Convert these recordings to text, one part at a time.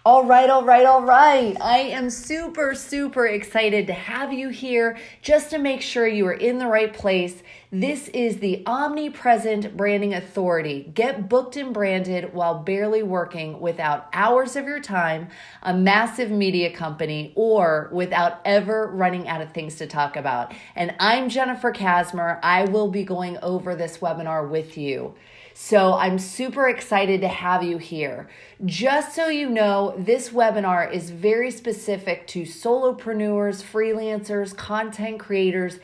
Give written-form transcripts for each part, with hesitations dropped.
All right, all right, all right. I am super, super excited to have you here just to make sure you are in the right place. This is the Omnipresent Branding Authority. Get booked and branded while barely working without hours of your time, a massive media company, or without ever running out of things to talk about. And I'm Jennifer Kasmer. I will be going over this webinar with you. So I'm super excited to have you here. Just so you know, this webinar is very specific to solopreneurs, freelancers, content creators,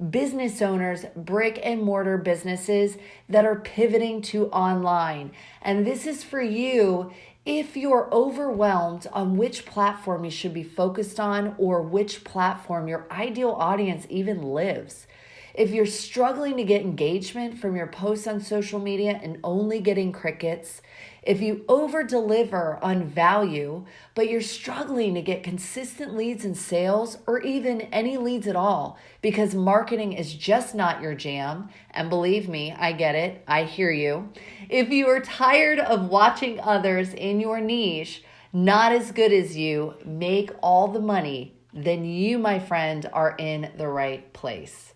business owners, brick and mortar businesses that are pivoting to online. And this is for you if you're overwhelmed on which platform you should be focused on or which platform your ideal audience even lives. If you're struggling to get engagement from your posts on social media and only getting crickets, if you over deliver on value, but you're struggling to get consistent leads and sales or even any leads at all because marketing is just not your jam, and believe me, I get it, I hear you. If you are tired of watching others in your niche, not as good as you, make all the money, then you, my friend, are in the right place.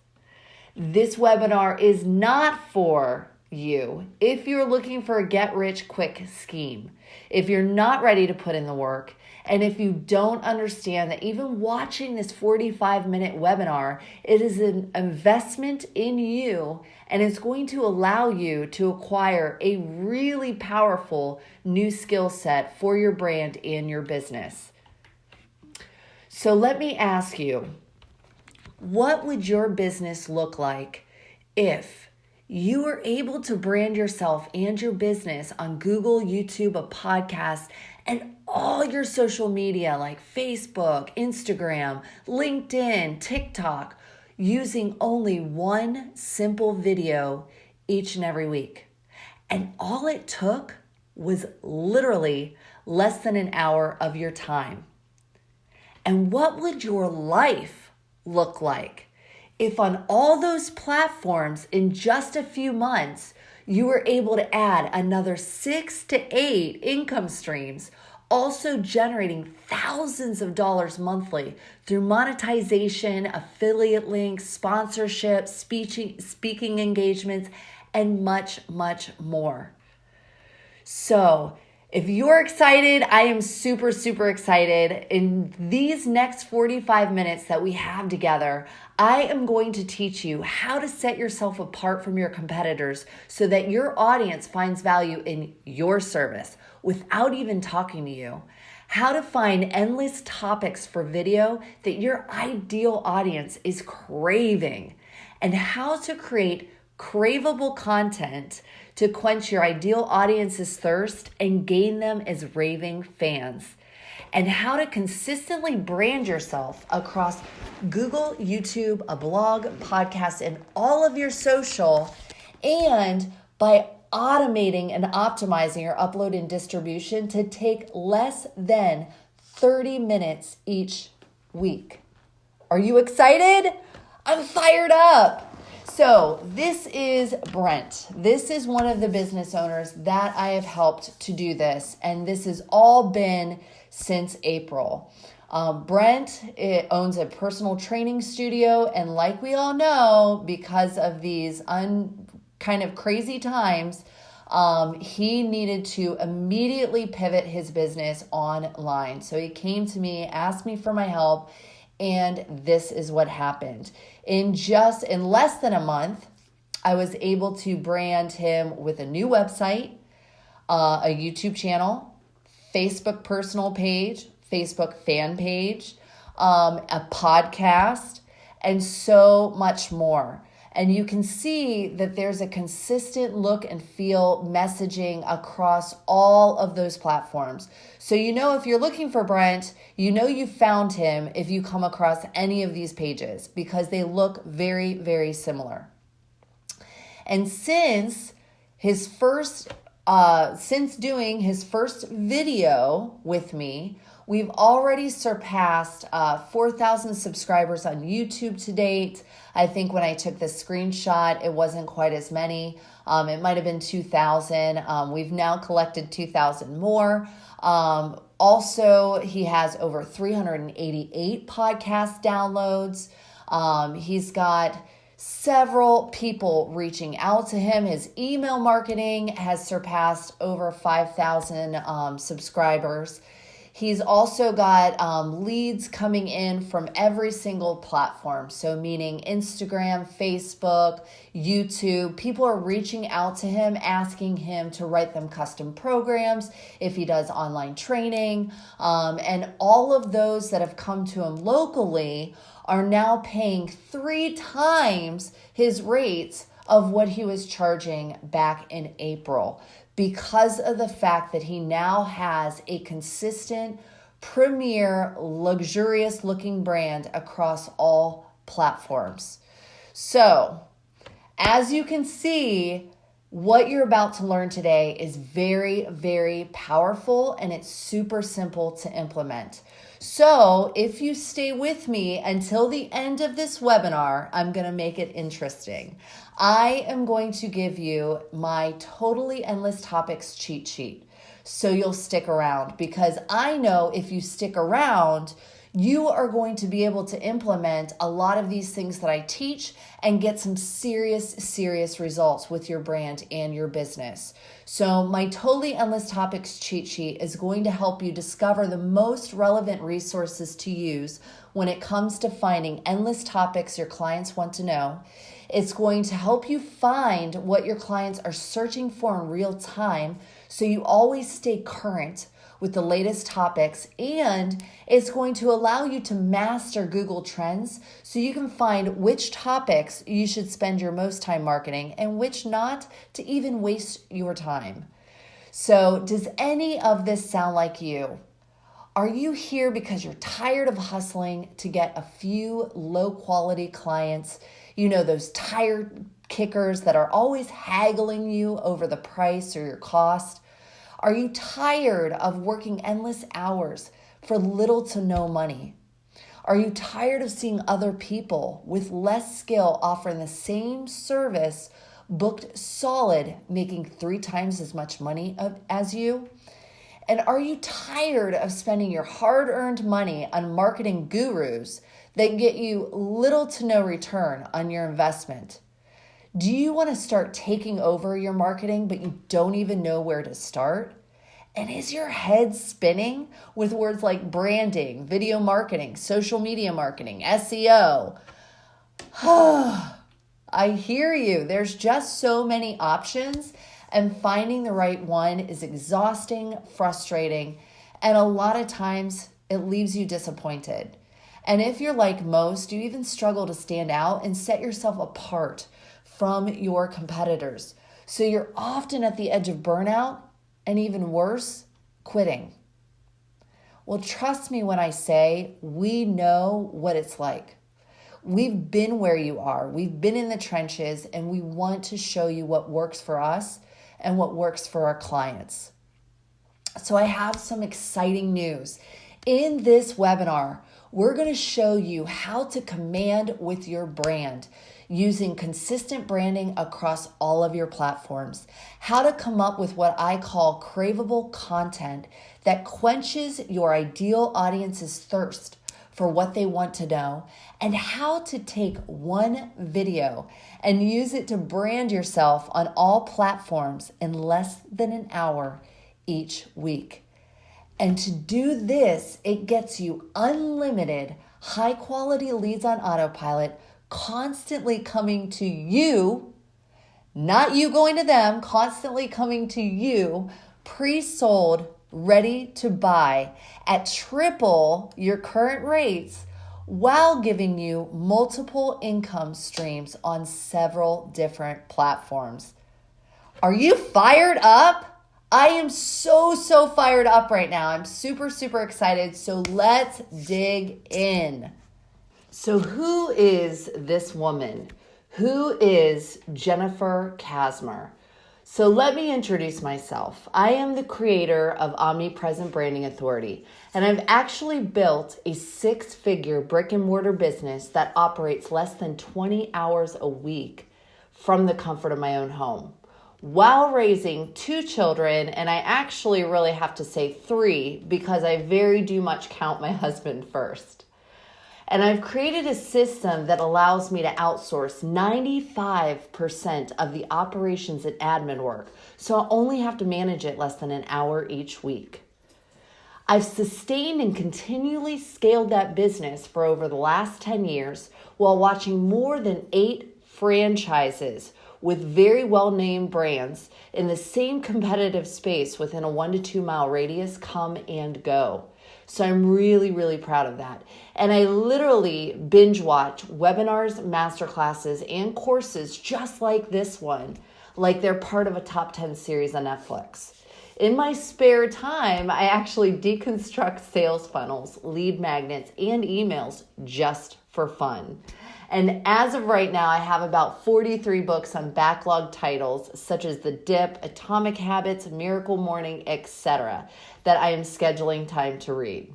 This webinar is not for you if you're looking for a get-rich-quick scheme, if you're not ready to put in the work, and if you don't understand that even watching this 45-minute webinar, it is an investment in you, and it's going to allow you to acquire a really powerful new skill set for your brand and your business. So let me ask you, what would your business look like if you were able to brand yourself and your business on Google, YouTube, a podcast, and all your social media like Facebook, Instagram, LinkedIn, TikTok, using only one simple video each and every week? And all it took was literally less than an hour of your time. And what would your life look like if on all those platforms in just a few months you were able to add another 6 to 8 income streams, also generating thousands of dollars monthly through monetization, affiliate links, sponsorships, speaking engagements, and much, much more. So if you're excited, I am super, super excited. In these next 45 minutes that we have together, I am going to teach you how to set yourself apart from your competitors so that your audience finds value in your service without even talking to you. How to find endless topics for video that your ideal audience is craving, and how to create craveable content to quench your ideal audience's thirst and gain them as raving fans, and how to consistently brand yourself across Google, YouTube, a blog, podcast, and all of your social, and by automating and optimizing your upload and distribution to take less than 30 minutes each week. Are you excited? I'm fired up. So this is Brent. This is one of the business owners that I have helped to do this. And this has all been since April. Brent owns a personal training studio. And like we all know, because of these kind of crazy times, he needed to immediately pivot his business online. So he came to me, asked me for my help, and this is what happened. In less than a month, I was able to brand him with a new website, a YouTube channel, Facebook personal page, Facebook fan page, a podcast, and so much more. And you can see that there's a consistent look and feel messaging across all of those platforms. So you know if you're looking for Brent, you know you found him if you come across any of these pages because they look very, very similar. And since doing his first video with me, We've already surpassed 4,000 subscribers on YouTube to date. I think when I took the screenshot, it wasn't quite as many. It might have been 2,000. We've now collected 2,000 more. Also, he has over 388 podcast downloads. He's got several people reaching out to him. His email marketing has surpassed over 5,000 subscribers. He's also got leads coming in from every single platform. So meaning Instagram, Facebook, YouTube. People are reaching out to him, asking him to write them custom programs if he does online training. And all of those that have come to him locally are now paying 3 times his rates of what he was charging back in April, because of the fact that he now has a consistent, premier, luxurious looking brand across all platforms. So, as you can see, what you're about to learn today is very, very powerful, and it's super simple to implement. So if you stay with me until the end of this webinar, I'm going to make it interesting. I am going to give you my Totally Endless Topics cheat sheet. So you'll stick around, because I know if you stick around, you are going to be able to implement a lot of these things that I teach and get some serious results with your brand and your business. So my Totally Endless Topics cheat sheet is going to help you discover the most relevant resources to use when it comes to finding endless topics your clients want to know. It's going to help you find what your clients are searching for in real time, so you always stay current with the latest topics, and it's going to allow you to master Google Trends so you can find which topics you should spend your most time marketing and which not to even waste your time. So does any of this sound like you? Are you here because you're tired of hustling to get a few low quality clients? You know, those tire kickers that are always haggling you over the price or your cost? Are you tired of working endless hours for little to no money? Are you tired of seeing other people with less skill offering the same service, booked solid, making 3 times as much money as you? And are you tired of spending your hard-earned money on marketing gurus that get you little to no return on your investment? Do you want to start taking over your marketing, but you don't even know where to start? And is your head spinning with words like branding, video marketing, social media marketing, SEO? I hear you. There's just so many options, and finding the right one is exhausting, frustrating, and a lot of times it leaves you disappointed. And if you're like most, you even struggle to stand out and set yourself apart from your competitors. So you're often at the edge of burnout, and even worse, quitting. Well, trust me when I say we know what it's like. We've been where you are. We've been in the trenches, and we want to show you what works for us and what works for our clients. So I have some exciting news. In this webinar, we're going to show you how to command with your brand using consistent branding across all of your platforms, how to come up with what I call craveable content that quenches your ideal audience's thirst for what they want to know, and how to take one video and use it to brand yourself on all platforms in less than an hour each week. And to do this, it gets you unlimited, high-quality leads on autopilot, constantly coming to you, not you going to them, constantly coming to you, pre-sold, ready to buy at triple your current rates, while giving you multiple income streams on several different platforms. Are you fired up? I am so fired up right now. I'm super excited. So let's dig in. So who is this woman? Who is Jennifer Kasmer? So let me introduce myself. I am the creator of Omnipresent Branding Authority, and I've actually built a 6-figure brick and mortar business that operates less than 20 hours a week from the comfort of my own home, while raising 2 children, and I actually really have to say 3 because I very do much count my husband first. And I've created a system that allows me to outsource 95% of the operations and admin work, so I only have to manage it less than an hour each week. I've sustained and continually scaled that business for over the last 10 years while watching more than 8 franchises with very well-named brands in the same competitive space within a 1 to 2 mile radius come and go. So I'm really, really proud of that. And I literally binge watch webinars, masterclasses, and courses just like this one, like they're part of a top 10 series on Netflix. In my spare time, I actually deconstruct sales funnels, lead magnets, and emails just for fun. And as of right now, I have about 43 books on backlog titles such as The Dip, Atomic Habits, Miracle Morning, etc. that I am scheduling time to read.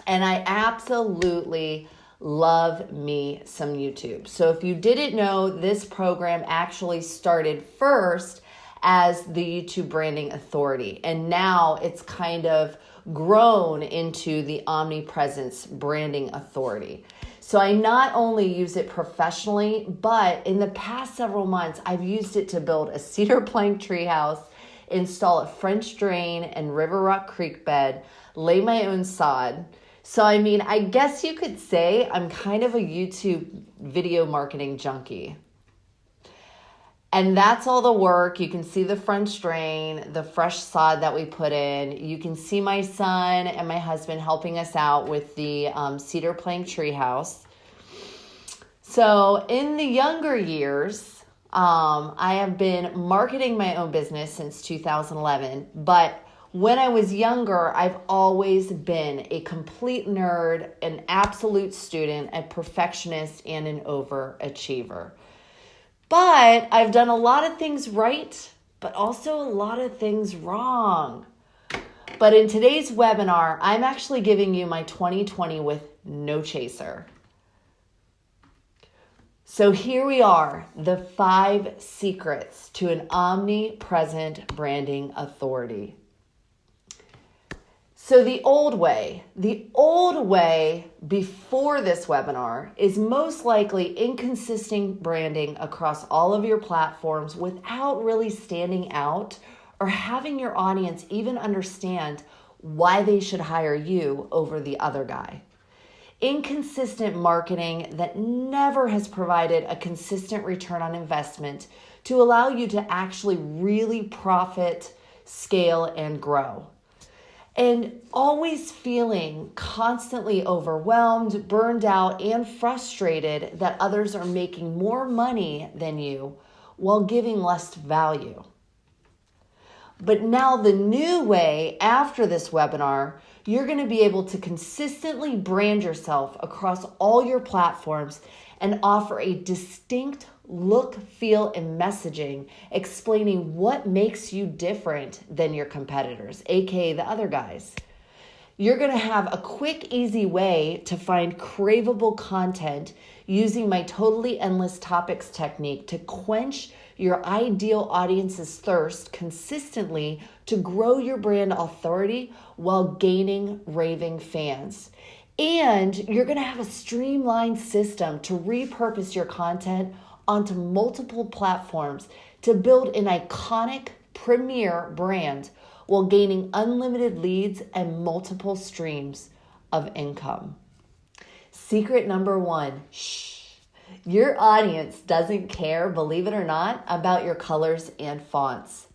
And I absolutely love me some YouTube. So if you didn't know, this program actually started first as the YouTube Branding Authority, and now it's kind of grown into the Omnipresence Branding Authority. So I not only use it professionally, but in the past several months, I've used it to build a cedar plank treehouse, install a French drain and river rock creek bed, lay my own sod. So I mean, I guess you could say I'm kind of a YouTube video marketing junkie. And that's all the work. You can see the French drain, the fresh sod that we put in. You can see my son and my husband helping us out with the cedar plank treehouse. So in the younger years, I have been marketing my own business since 2011. But when I was younger, I've always been a complete nerd, an absolute student, a perfectionist, and an overachiever. But I've done a lot of things right, but also a lot of things wrong. But in today's webinar, I'm actually giving you my 2020 with no chaser. So here we are, the 5 secrets to an omnipresent branding authority. So the old way before this webinar is most likely inconsistent branding across all of your platforms without really standing out or having your audience even understand why they should hire you over the other guy. Inconsistent marketing that never has provided a consistent return on investment to allow you to actually really profit, scale, and grow. And always feeling constantly overwhelmed, burned out, and frustrated that others are making more money than you while giving less value. But now the new way after this webinar, you're going to be able to consistently brand yourself across all your platforms and offer a distinct look, feel, and messaging explaining what makes you different than your competitors, aka the other guys. You're going to have a quick, easy way to find craveable content using my totally endless topics technique to quench your ideal audience's thirst consistently to grow your brand authority while gaining raving fans. And you're going to have a streamlined system to repurpose your content onto multiple platforms to build an iconic premier brand while gaining unlimited leads and multiple streams of income. Secret number 1, your audience doesn't care, believe it or not, about your colors and fonts.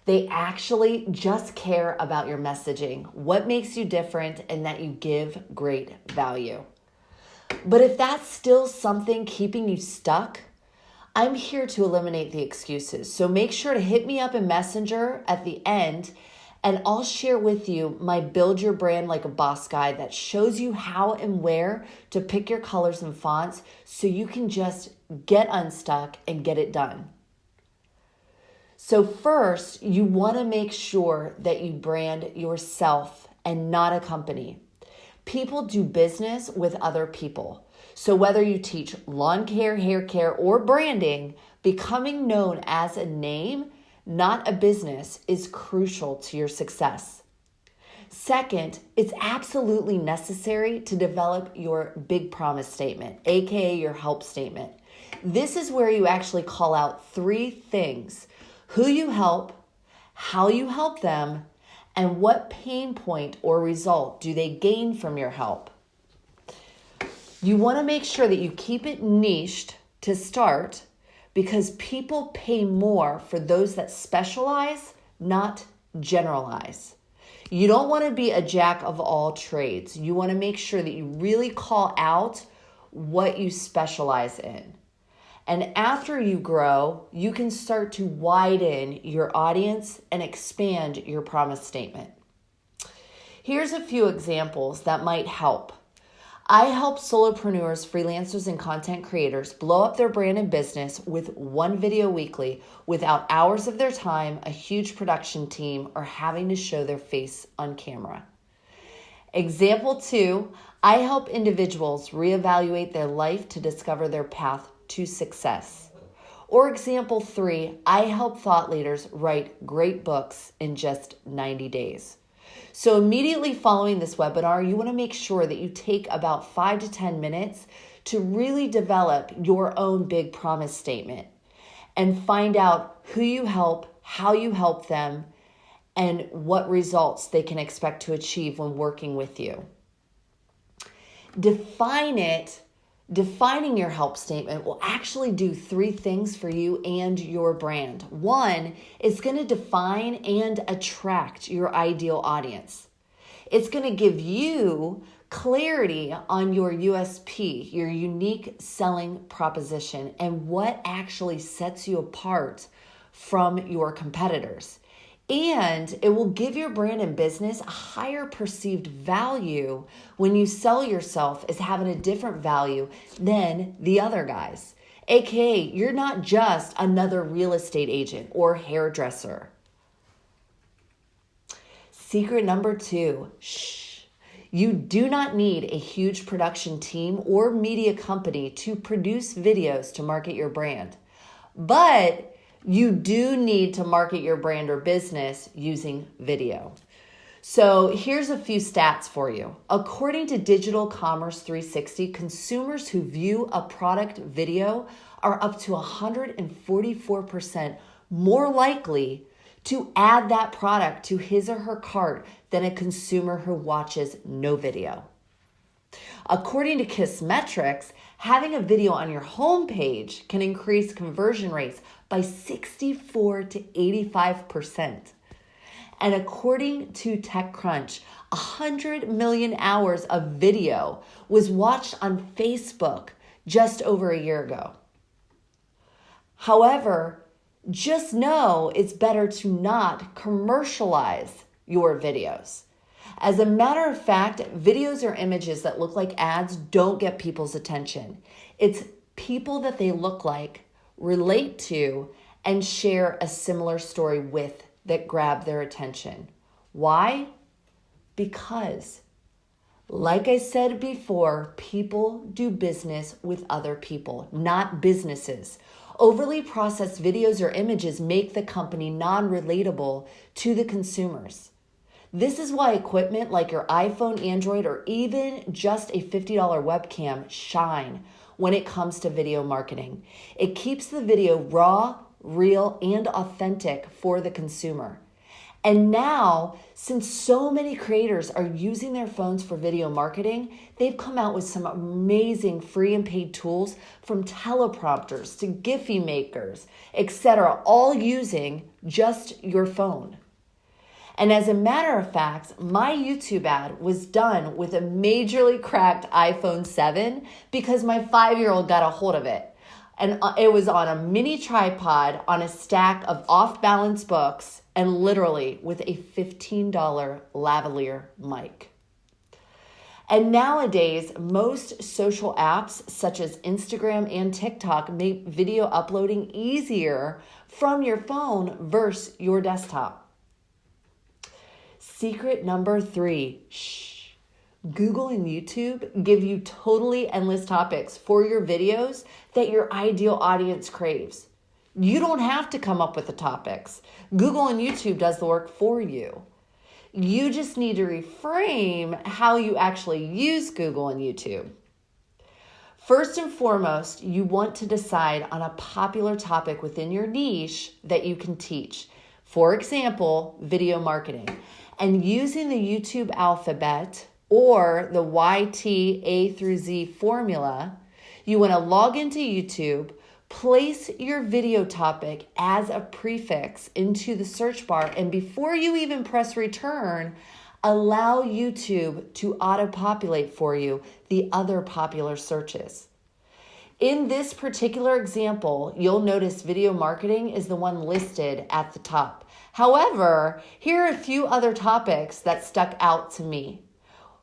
They actually just care about your messaging, what makes you different, and that you give great value. But if that's still something keeping you stuck, I'm here to eliminate the excuses. So make sure to hit me up in Messenger at the end, and I'll share with you my Build Your Brand Like a Boss guide that shows you how and where to pick your colors and fonts so you can just get unstuck and get it done. So first, you want to make sure that you brand yourself and not a company. People do business with other people. So whether you teach lawn care, hair care, or branding, becoming known as a name, not a business, is crucial to your success. Second, it's absolutely necessary to develop your big promise statement, aka your help statement. This is where you actually call out 3 things: who you help, how you help them, and what pain point or result do they gain from your help. You want to make sure that you keep it niched to start, because people pay more for those that specialize, not generalize. You don't want to be a jack of all trades. You want to make sure that you really call out what you specialize in. And after you grow, you can start to widen your audience and expand your promise statement. Here's a few examples that might help. I help solopreneurs, freelancers, and content creators blow up their brand and business with 1 video weekly without hours of their time, a huge production team, or having to show their face on camera. Example 2, I help individuals reevaluate their life to discover their path to success. Or example 3, I help thought leaders write great books in just 90 days. So immediately following this webinar, you want to make sure that you take about 5 to 10 minutes to really develop your own big promise statement and find out who you help, how you help them, and what results they can expect to achieve when working with you. Defining your help statement will actually do 3 things for you and your brand. 1, it's going to define and attract your ideal audience. It's going to give you clarity on your USP, your unique selling proposition, and what actually sets you apart from your competitors. And it will give your brand and business a higher perceived value when you sell yourself as having a different value than the other guys. AKA, you're not just another real estate agent or hairdresser. Secret number 2, you do not need a huge production team or media company to produce videos to market your brand. But you do need to market your brand or business using video. So here's a few stats for you. According to Digital Commerce 360, consumers who view a product video are up to 144% more likely to add that product to his or her cart than a consumer who watches no video. According to Kissmetrics, having a video on your homepage can increase conversion rates by 64 to 85%. And according to TechCrunch, 100 million hours of video was watched on Facebook just over a year ago. However, just know it's better to not commercialize your videos. As a matter of fact, videos or images that look like ads don't get people's attention. It's people that they look like, relate to, and share a similar story with that grab their attention. Why? Because, like I said before, people do business with other people, not businesses. Overly processed videos or images make the company non-relatable to the consumers. This is why equipment like your iPhone, Android, or even just a $50 webcam shine when it comes to video marketing. It keeps the video raw, real, and authentic for the consumer. And now, since so many creators are using their phones for video marketing, they've come out with some amazing free and paid tools, from teleprompters to Giphy makers, etc., all using just your phone. And as a matter of fact, my YouTube ad was done with a majorly cracked iPhone 7 because my 5-year-old got a hold of it. And it was on a mini tripod on a stack of off-balance books and literally with a $15 lavalier mic. And nowadays, most social apps such as Instagram and TikTok make video uploading easier from your phone versus your desktop. Secret number 3, Google and YouTube give you totally endless topics for your videos that your ideal audience craves. You don't have to come up with the topics. Google and YouTube does the work for you. You just need to reframe how you actually use Google and YouTube. First and foremost, you want to decide on a popular topic within your niche that you can teach. For example, video marketing. And using the YouTube alphabet or the YT through Z formula, you want to log into YouTube, place your video topic as a prefix into the search bar, and before you even press return, allow YouTube to auto-populate for you the other popular searches. In this particular example, you'll notice video marketing is the one listed at the top. However, here are a few other topics that stuck out to me.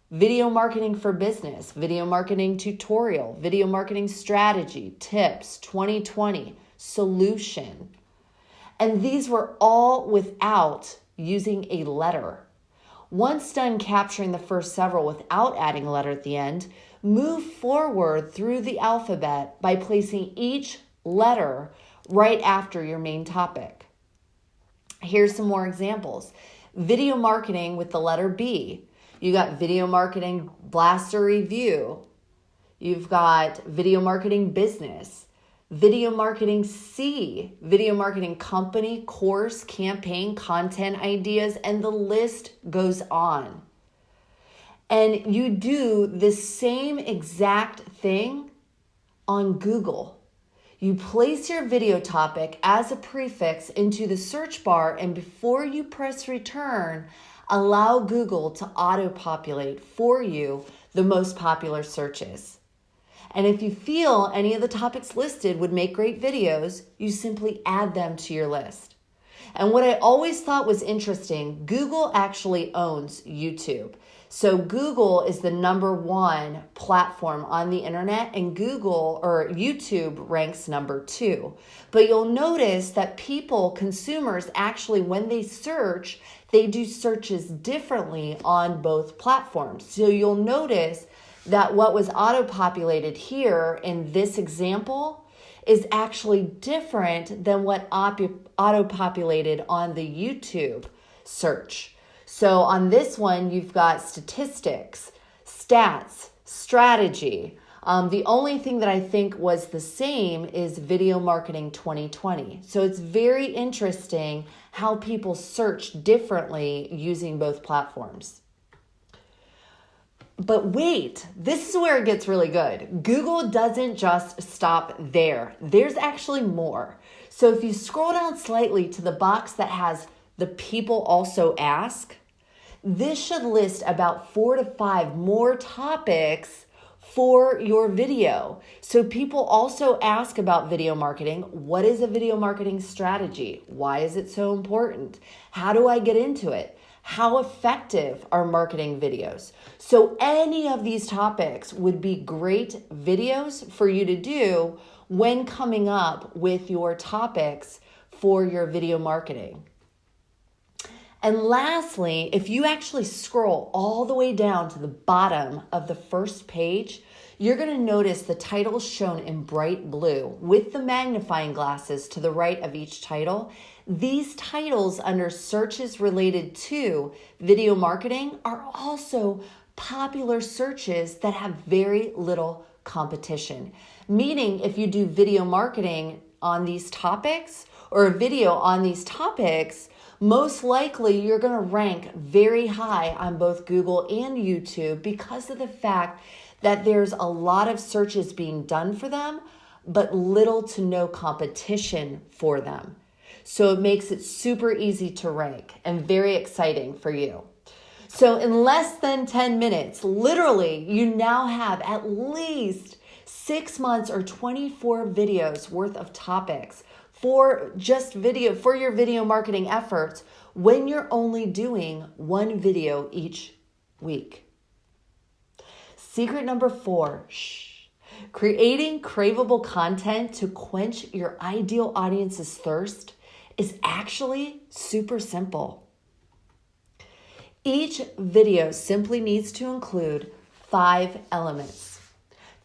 Video marketing for business, video marketing tutorial, video marketing strategy, tips, 2020, solution. And these were all without using a letter. Once done capturing the first several without adding a letter at the end, move forward through the alphabet by placing each letter right after your main topic. Here's some more examples. Video marketing with the letter B. You got video marketing blaster review. You've got video marketing business, video marketing C, video marketing company, course, campaign, content ideas, and the list goes on. And you do the same exact thing on Google. You place your video topic as a prefix into the search bar, and before you press return, allow Google to auto-populate for you the most popular searches. And if you feel any of the topics listed would make great videos, you simply add them to your list. And what I always thought was interesting, Google actually owns YouTube. So Google is the #1 platform on the internet, and YouTube ranks #2. But you'll notice that consumers actually, when they search, they do searches differently on both platforms. So you'll notice that what was auto-populated here in this example is actually different than what auto-populated on the YouTube search. So on this one, you've got statistics, stats, strategy. The only thing that I think was the same is video marketing 2020. So it's very interesting how people search differently using both platforms. But wait, this is where it gets really good. Google doesn't just stop there. There's actually more. So if you scroll down slightly to the box that has the people also ask, this should list about 4 to 5 more topics for your video. So people also ask about video marketing. What is a video marketing strategy? Why is it so important? How do I get into it? How effective are marketing videos? So any of these topics would be great videos for you to do when coming up with your topics for your video marketing. And lastly, if you actually scroll all the way down to the bottom of the first page, you're going to notice the titles shown in bright blue with the magnifying glasses to the right of each title. These titles under searches related to video marketing are also popular searches that have very little competition. Meaning if you do video marketing on these topics or a video on these topics, most likely you're going to rank very high on both Google and YouTube because of the fact that there's a lot of searches being done for them, but little to no competition for them. So it makes it super easy to rank and very exciting for you. So in less than 10 minutes, literally, you now have at least 6 months or 24 videos worth of topics for your video marketing efforts when you're only doing one video each week. Secret number 4, creating craveable content to quench your ideal audience's thirst is actually super simple. Each video simply needs to include 5 elements.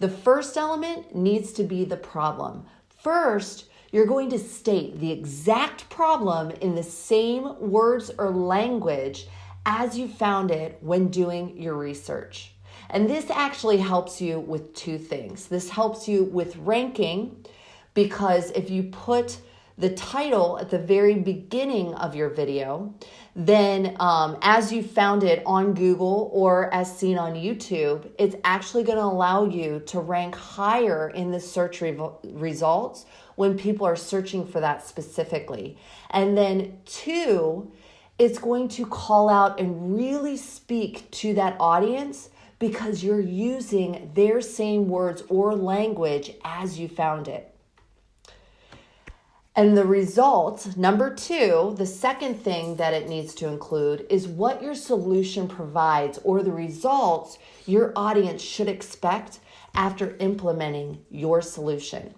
The first element needs to be the problem. First, you're going to state the exact problem in the same words or language as you found it when doing your research. And this actually helps you with 2 things. This helps you with ranking, because if you put the title at the very beginning of your video, then as you found it on Google or as seen on YouTube, it's actually going to allow you to rank higher in the search results when people are searching for that specifically. And then 2, it's going to call out and really speak to that audience because you're using their same words or language as you found it. And the result, number 2, the second thing that it needs to include is what your solution provides, or the results your audience should expect after implementing your solution.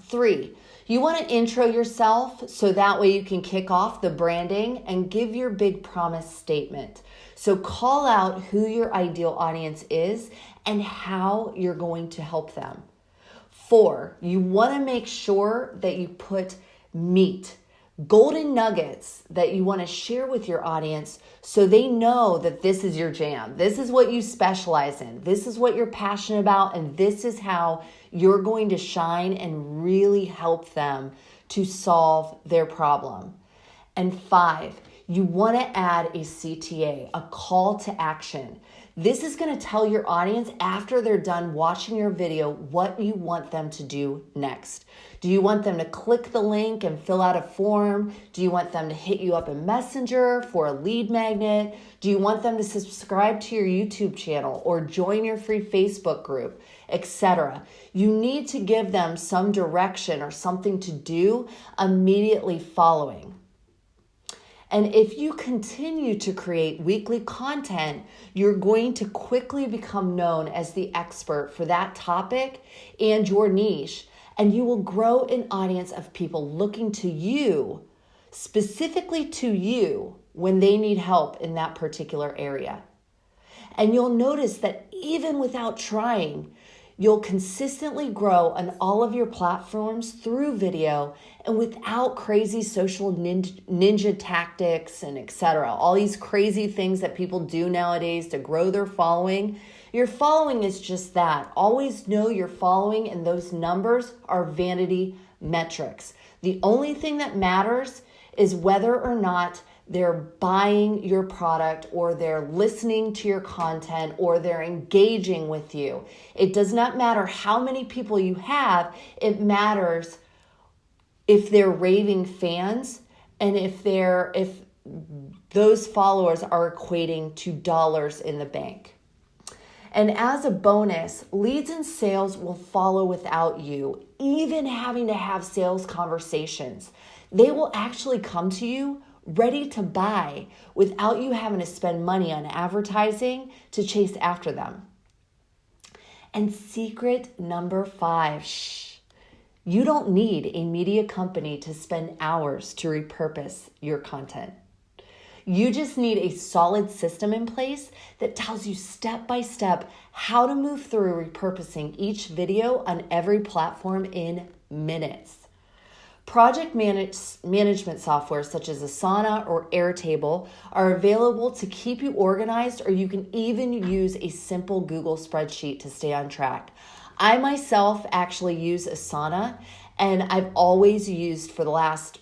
3, you want to intro yourself so that way you can kick off the branding and give your big promise statement. So call out who your ideal audience is and how you're going to help them. 4, you want to make sure that you put meat, golden nuggets that you want to share with your audience so they know that this is your jam. This is what you specialize in. This is what you're passionate about, and this is how you're going to shine and really help them to solve their problem. And 5, you want to add a CTA, a call to action. This is going to tell your audience after they're done watching your video what you want them to do next. Do you want them to click the link and fill out a form? Do you want them to hit you up in Messenger for a lead magnet? Do you want them to subscribe to your YouTube channel or join your free Facebook group, etc.? You need to give them some direction or something to do immediately following. And if you continue to create weekly content, you're going to quickly become known as the expert for that topic and your niche, and you will grow an audience of people looking to you, specifically to you, when they need help in that particular area. And you'll notice that even without trying, you'll consistently grow on all of your platforms through video and without crazy social ninja tactics and etc. All these crazy things that people do nowadays to grow their following. Your following is just that. Always know your following, and those numbers are vanity metrics. The only thing that matters is whether or not they're buying your product, or they're listening to your content, or they're engaging with you. It does not matter how many people you have. It matters if they're raving fans and if those followers are equating to dollars in the bank. And as a bonus, leads and sales will follow without you even having to have sales conversations. They will actually come to you ready to buy without you having to spend money on advertising to chase after them. And secret number 5, you don't need a media company to spend hours to repurpose your content. You just need a solid system in place that tells you step by step how to move through repurposing each video on every platform in minutes. Project management software such as Asana or Airtable are available to keep you organized, or you can even use a simple Google spreadsheet to stay on track. I myself actually use Asana, and I've always used, for the last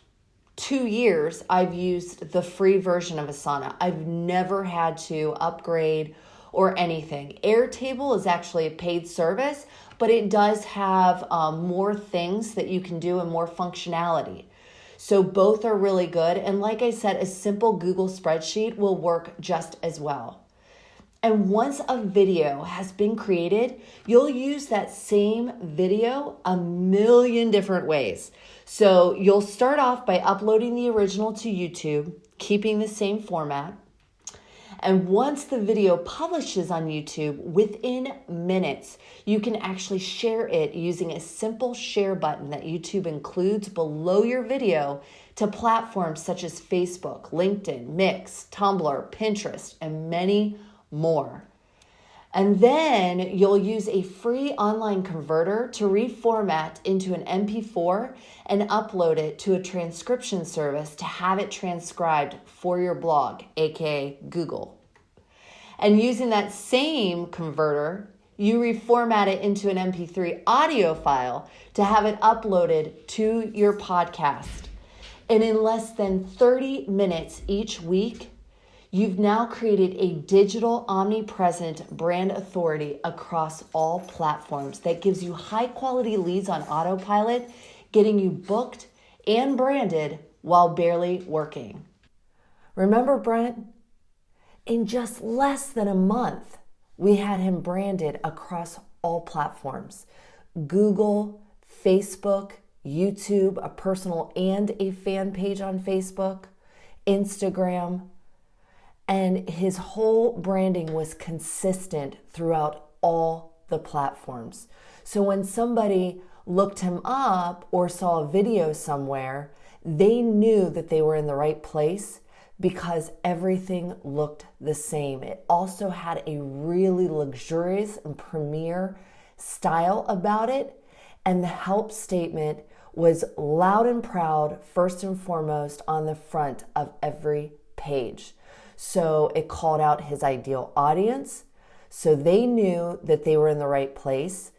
2 years, I've used the free version of Asana. I've never had to upgrade or anything. Airtable is actually a paid service, but it does have more things that you can do and more functionality. So both are really good. And like I said, a simple Google spreadsheet will work just as well. And once a video has been created, you'll use that same video a million different ways. So you'll start off by uploading the original to YouTube, keeping the same format. And once the video publishes on YouTube, within minutes, you can actually share it using a simple share button that YouTube includes below your video to platforms such as Facebook, LinkedIn, Mix, Tumblr, Pinterest, and many more. And then you'll use a free online converter to reformat into an MP4 and upload it to a transcription service to have it transcribed for your blog, aka Google. And using that same converter, you reformat it into an MP3 audio file to have it uploaded to your podcast. And in less than 30 minutes each week, you've now created a digital omnipresent brand authority across all platforms that gives you high quality leads on autopilot, getting you booked and branded while barely working. Remember Brent? In just less than a month, we had him branded across all platforms: Google, Facebook, YouTube, a personal and a fan page on Facebook, Instagram, and his whole branding was consistent throughout all the platforms. So when somebody looked him up or saw a video somewhere, they knew that they were in the right place because everything looked the same. It also had a really luxurious and premier style about it, and the help statement was loud and proud, first and foremost, on the front of every page. So it called out his ideal audience, so they knew that they were in the right place,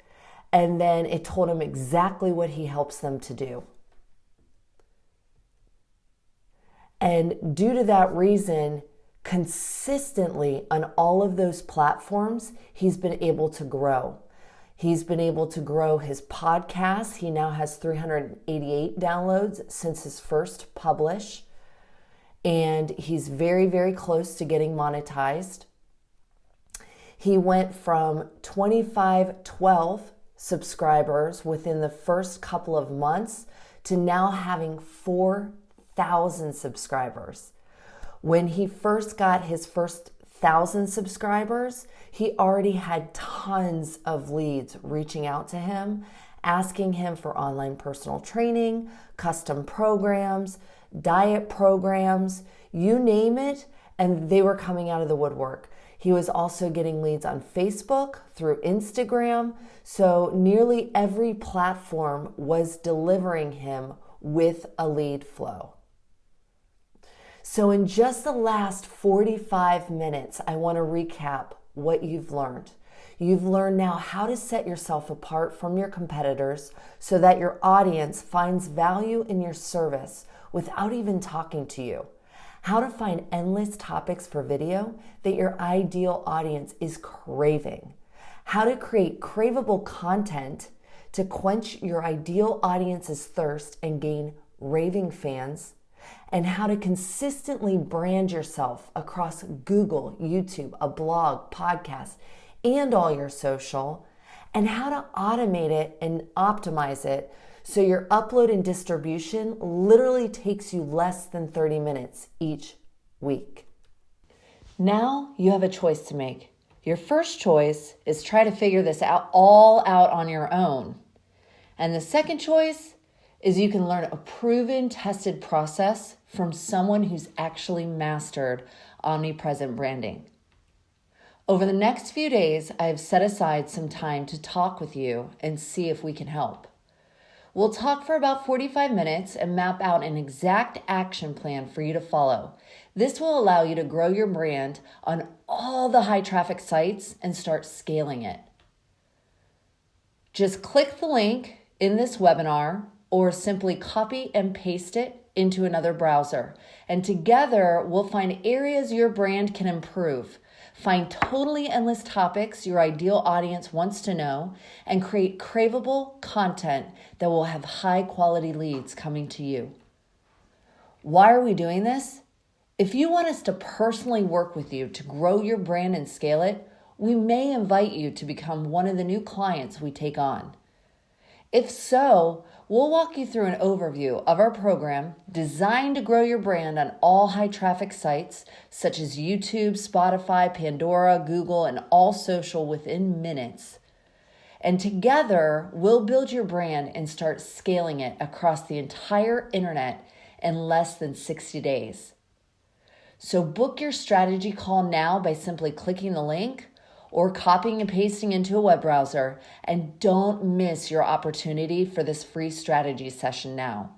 and then it told them exactly what he helps them to do. And due to that reason, consistently on all of those platforms, he's been able to grow. He's been able to grow his podcast. He now has 388 downloads since his first publish. And he's very, very close to getting monetized. He went from 2512 subscribers within the first couple of months to now having 4,000 subscribers. When he first got his first 1,000 subscribers, he already had tons of leads reaching out to him, asking him for online personal training, custom programs, diet programs, you name it, and they were coming out of the woodwork. He was also getting leads on Facebook, through Instagram, so nearly every platform was delivering him with a lead flow. So in just the last 45 minutes, I want to recap what you've learned. You've learned now how to set yourself apart from your competitors so that your audience finds value in your service without even talking to you. How to find endless topics for video that your ideal audience is craving. How to create craveable content to quench your ideal audience's thirst and gain raving fans. And how to consistently brand yourself across Google, YouTube, a blog, podcast, and all your social. And how to automate it and optimize it so your upload and distribution literally takes you less than 30 minutes each week. Now you have a choice to make. Your first choice is try to figure this all out on your own. And the second choice is you can learn a proven, tested process from someone who's actually mastered omnipresent branding. Over the next few days, I have set aside some time to talk with you and see if we can help. We'll talk for about 45 minutes and map out an exact action plan for you to follow. This will allow you to grow your brand on all the high traffic sites and start scaling it. Just click the link in this webinar or simply copy and paste it into another browser. And together we'll find areas your brand can improve. Find totally endless topics your ideal audience wants to know and create craveable content that will have high quality leads coming to you. Why are we doing this? If you want us to personally work with you to grow your brand and scale it, we may invite you to become one of the new clients we take on. If so, We'll walk you through an overview of our program designed to grow your brand on all high traffic sites such as YouTube, Spotify, Pandora, Google, and all social within minutes. And together, we'll build your brand and start scaling it across the entire internet in less than 60 days. So book your strategy call now by simply clicking the link or copying and pasting into a web browser, and don't miss your opportunity for this free strategy session now.